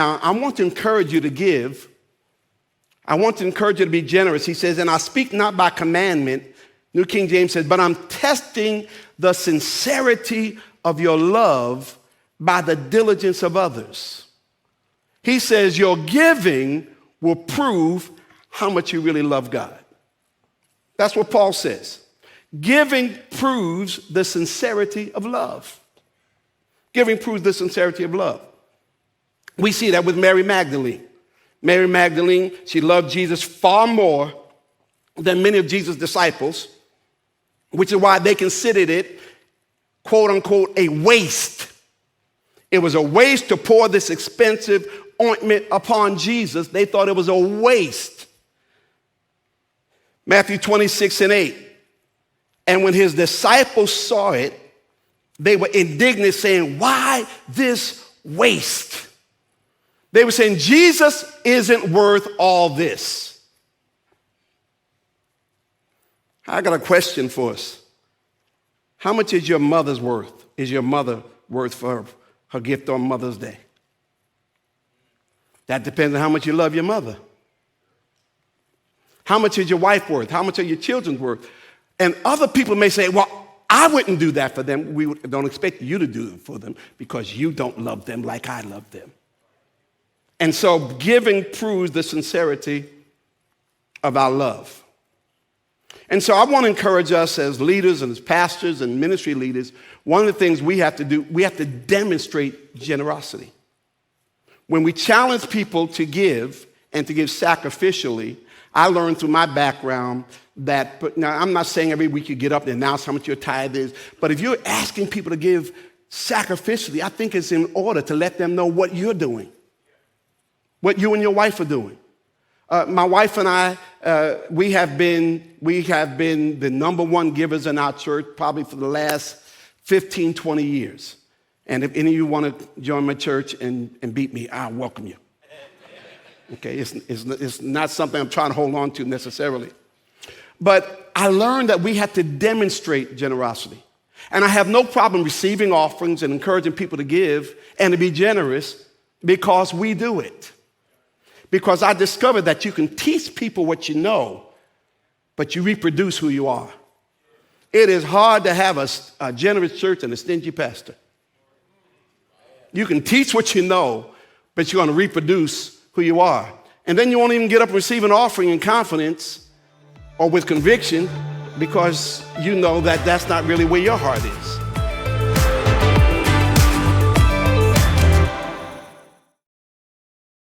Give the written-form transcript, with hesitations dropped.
I want to encourage you to give. I want to encourage you to be generous. He says, and I speak not by commandment, New King James says, but I'm testing the sincerity of your love by the diligence of others. He says your giving will prove how much you really love God. That's what Paul says. Giving proves the sincerity of love. Giving proves the sincerity of love. We see that with Mary Magdalene. Mary Magdalene, she loved Jesus far more than many of Jesus' disciples, which is why they considered it, quote unquote, a waste. It was a waste to pour this expensive ointment upon Jesus. They thought it was a waste. Matthew 26:8. And when his disciples saw it, they were indignant, saying, why this waste? They were saying, Jesus isn't worth all this. I got a question for us. How much is your mother's worth? Is your mother worth for her gift on Mother's Day? That depends on how much you love your mother. How much is your wife worth? How much are your children worth? And other people may say, well, I wouldn't do that for them. We don't expect you to do it for them because you don't love them like I love them. And so giving proves the sincerity of our love. And so I want to encourage us as leaders and as pastors and ministry leaders, one of the things we have to do, we have to demonstrate generosity. When we challenge people to give and to give sacrificially, I learned through my background that, but now I'm not saying every week you get up and announce how much your tithe is, but if you're asking people to give sacrificially, I think it's in order to let them know what you're doing, what you and your wife are doing. My wife and I, we have been the number one givers in our church probably for the last 15, 20 years. And if any of you want to join my church and beat me, I'll welcome you. Okay, it's not something I'm trying to hold on to necessarily. But I learned that we have to demonstrate generosity. And I have no problem receiving offerings and encouraging people to give and to be generous because we do it. Because I discovered that you can teach people what you know, but you reproduce who you are. It is hard to have a generous church and a stingy pastor. You can teach what you know, but you're going to reproduce who you are. And then you won't even get up and receive an offering in confidence or with conviction because you know that that's not really where your heart is.